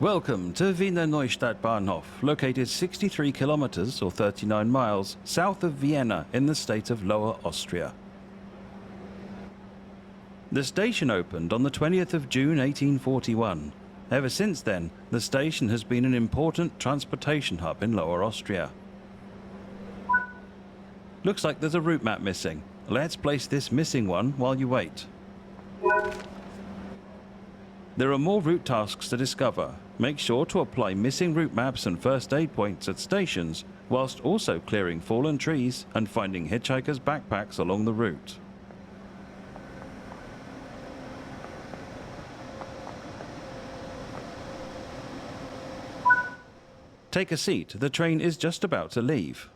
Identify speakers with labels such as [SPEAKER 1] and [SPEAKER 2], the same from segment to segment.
[SPEAKER 1] Welcome to Wiener Neustadt Bahnhof, located 63 kilometers or 39 miles south of Vienna in the state of Lower Austria. The station opened on the 20th of June 1841. Ever since then, the station has been an important transportation hub in Lower Austria. Looks like there's a route map missing. Let's place this missing one while you wait. There are more route tasks to discover. Make sure to apply missing route maps and first aid points at stations, whilst also clearing fallen trees and finding hitchhikers' backpacks along the route. Take a seat, the train is just about to leave.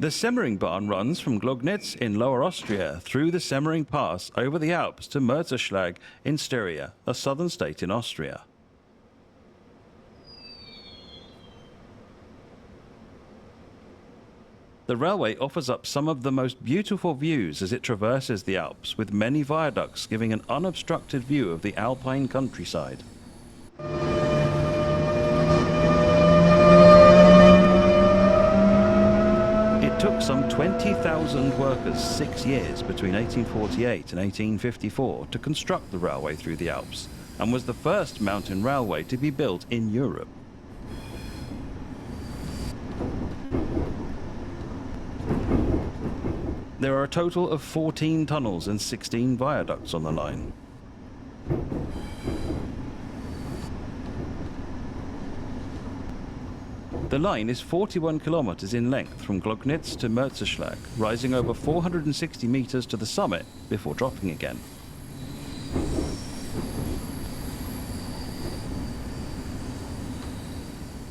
[SPEAKER 1] The Semmeringbahn runs from Glognitz in Lower Austria through the Semmering Pass over the Alps to Mörserschlag in Styria, a southern state in Austria. The railway offers up some of the most beautiful views as it traverses the Alps, with many viaducts giving an unobstructed view of the alpine countryside. It took some 20,000 workers 6 years between 1848 and 1854 to construct the railway through the Alps, and was the first mountain railway to be built in Europe. There are a total of 14 tunnels and 16 viaducts on the line. The line is 41 kilometers in length from Glognitz to Mörserschlag, rising over 460 meters to the summit before dropping again.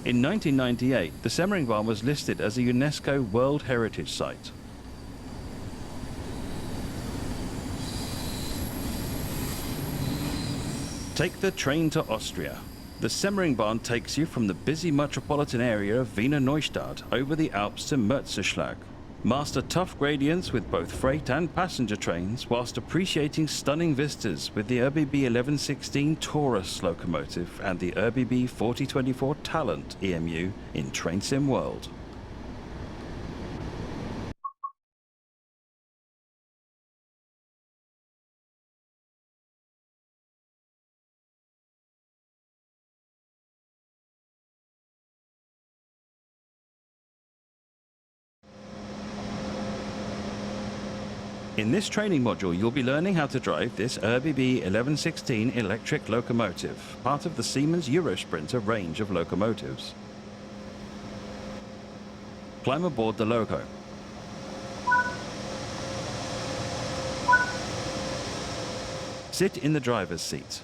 [SPEAKER 1] In 1998, the Semmeringbahn was listed as a UNESCO World Heritage Site. Take the train to Austria. The Semmeringbahn takes you from the busy metropolitan area of Wiener Neustadt over the Alps to Mörserschlag. Master tough gradients with both freight and passenger trains, whilst appreciating stunning vistas with the ÖBB 1116 Taurus locomotive and the ÖBB 4024 Talent EMU in TrainSim World. In this training module, you'll be learning how to drive this ÖBB 1116 electric locomotive, part of the Siemens Eurosprinter range of locomotives. Climb aboard the loco. Sit in the driver's seat.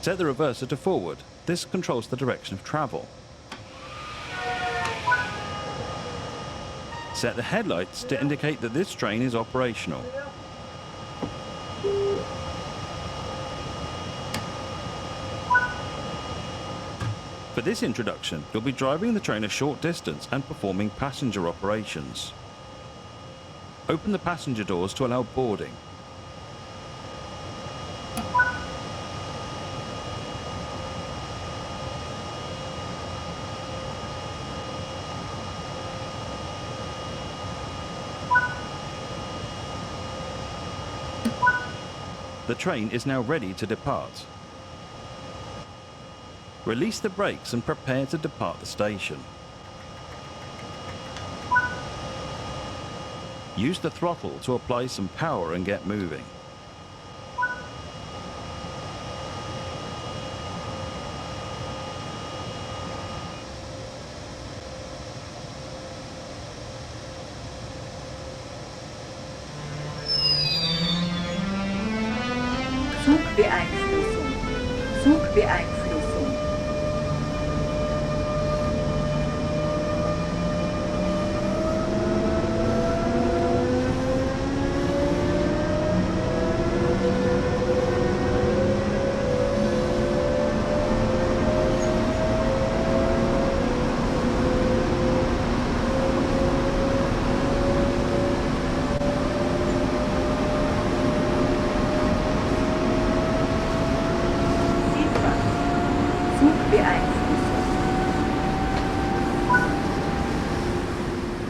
[SPEAKER 1] Set the reverser to forward. This controls the direction of travel. Set the headlights to indicate that this train is operational. For this introduction, you'll be driving the train a short distance and performing passenger operations. Open the passenger doors to allow boarding. The train is now ready to depart. Release the brakes and prepare to depart the station. Use the throttle to apply some power and get moving.
[SPEAKER 2] Zugbeeinflussung. Zugbeeinflussung.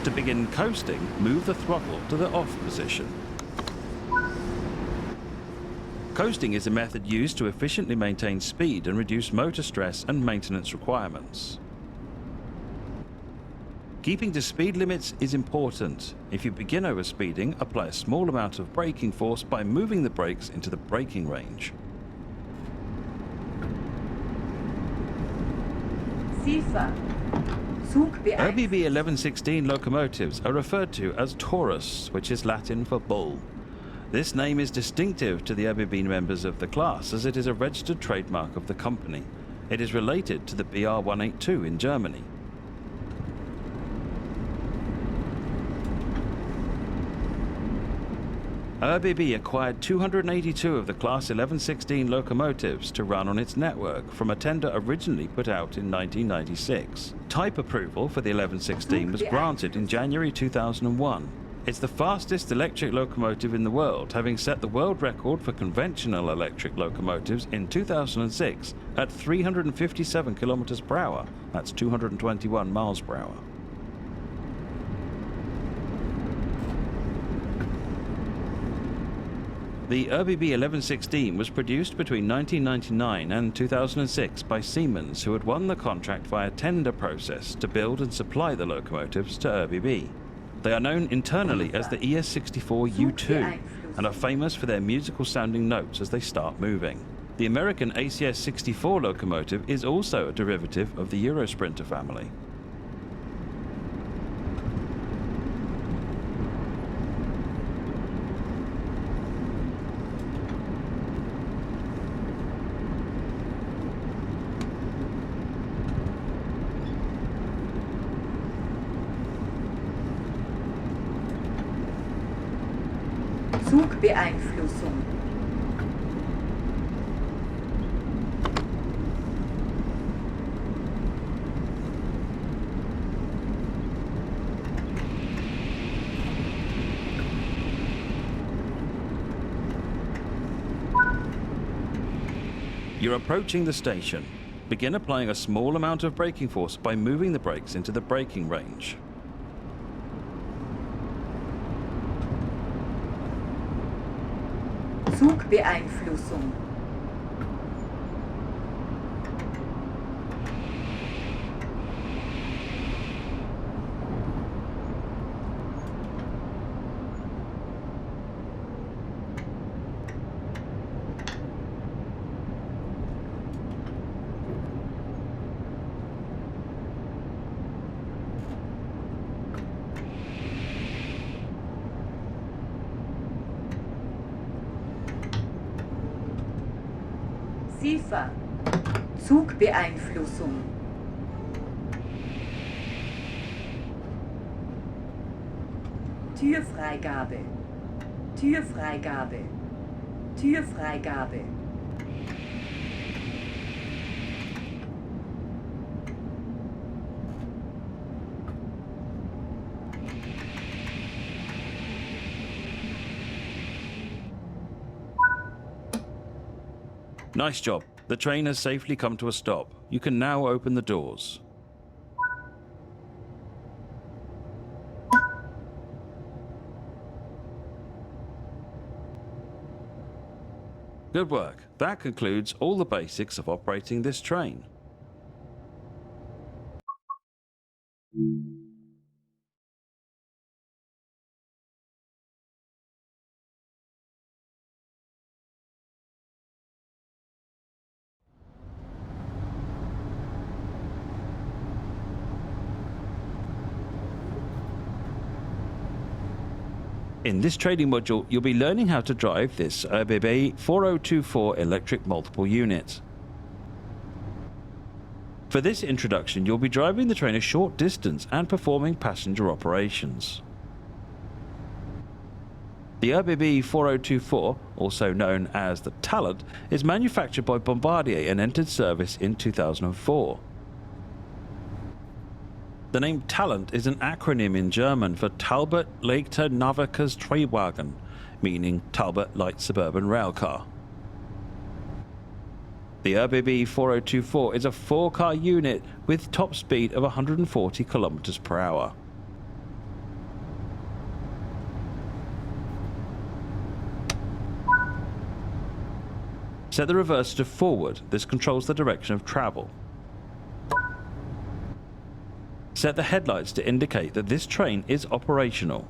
[SPEAKER 1] To begin coasting, move the throttle to the off position. Coasting is a method used to efficiently maintain speed and reduce motor stress and maintenance requirements. Keeping to speed limits is important. If you begin overspeeding, apply a small amount of braking force by moving the brakes into the braking range.
[SPEAKER 2] SIFA.
[SPEAKER 1] ÖBB 1116 locomotives are referred to as Taurus, which is Latin for bull. This name is distinctive to the ÖBB members of the class as it is a registered trademark of the company. It is related to the BR 182 in Germany. ÖBB acquired 282 of the Class 1116 locomotives to run on its network from a tender originally put out in 1996. Type approval for the 1116 was granted in January 2001. It's the fastest electric locomotive in the world, having set the world record for conventional electric locomotives in 2006 at 357 kilometers per hour. That's 221 miles per hour. The ÖBB 1116 was produced between 1999 and 2006 by Siemens, who had won the contract via tender process to build and supply the locomotives to ÖBB. They are known internally as the ES64 U2 and are famous for their musical sounding notes as they start moving. The American ACS 64 locomotive is also a derivative of the Eurosprinter family.
[SPEAKER 2] Zugbeeinflussung.
[SPEAKER 1] You're approaching the station. Begin applying a small amount of braking force by moving the brakes into the braking range.
[SPEAKER 2] Zugbeeinflussung. SIFA. Zugbeeinflussung. Türfreigabe. Türfreigabe. Türfreigabe.
[SPEAKER 1] Nice job. The train has safely come to a stop. You can now open the doors. Good work. That concludes all the basics of operating this train. In this training module, you'll be learning how to drive this ÖBB 4024 electric multiple unit. For this introduction, you'll be driving the train a short distance and performing passenger operations. The ÖBB 4024, also known as the Talent, is manufactured by Bombardier and entered service in 2004. The name Talent is an acronym in German for Talbot Leichter Nahverkehrs Triebwagen, meaning Talbot Light Suburban Railcar. The ÖBB 4024 is a 4-car unit with top speed of 140 km per hour. Set the reverser to forward. This controls the direction of travel. Set the headlights to indicate that this train is operational.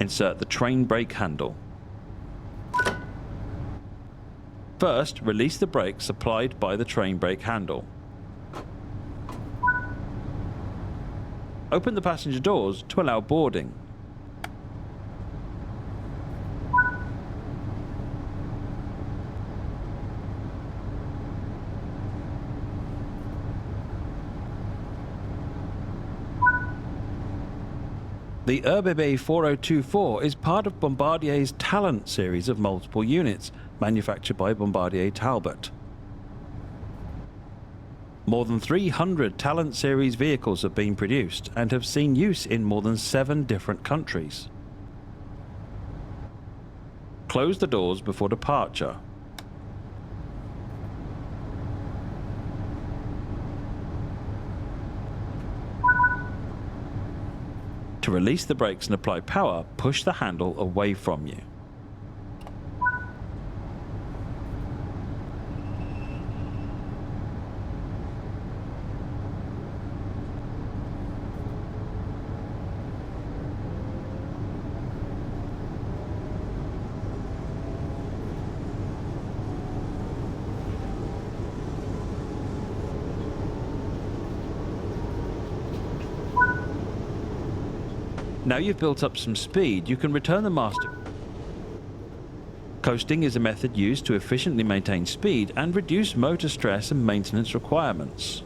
[SPEAKER 1] Insert the train brake handle. First, release the brakes applied by the train brake handle. Open the passenger doors to allow boarding. The ÖBB 4024 is part of Bombardier's Talent series of multiple units, manufactured by Bombardier Talbot. More than 300 Talent series vehicles have been produced and have seen use in more than 7 different countries. Close the doors before departure. To release the brakes and apply power, push the handle away from you. Now you've built up some speed, you can return the master. Coasting is a method used to efficiently maintain speed and reduce motor stress and maintenance requirements.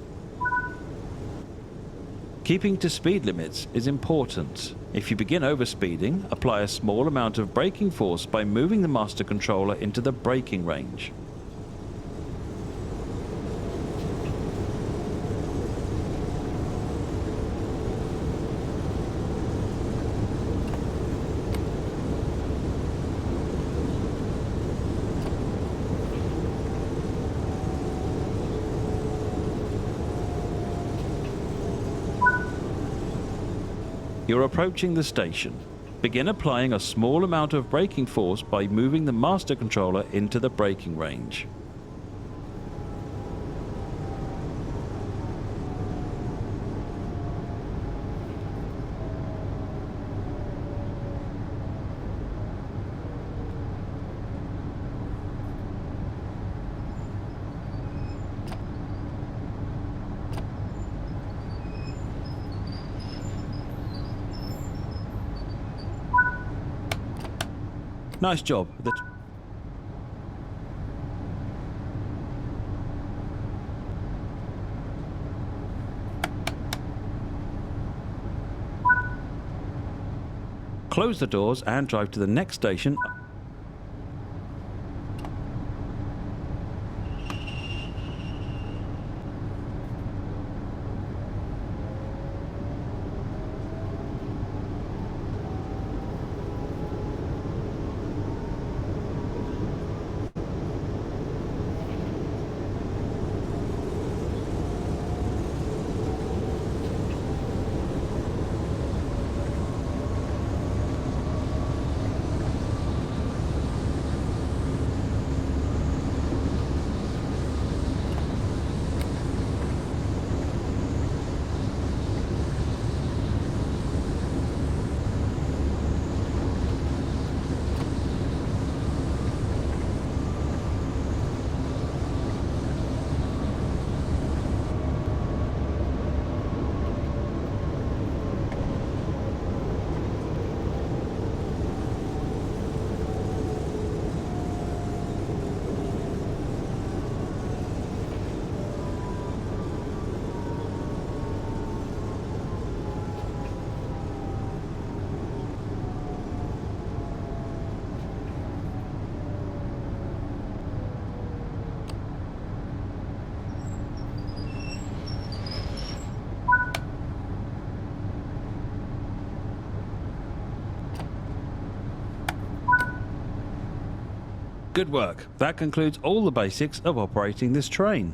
[SPEAKER 1] Keeping to speed limits is important. If you begin overspeeding, apply a small amount of braking force by moving the master controller into the braking range. You're approaching the station. Begin applying a small amount of braking force by moving the master controller into the braking range. Nice job. Close the doors and drive to the next station. Good work. That concludes all the basics of operating this train.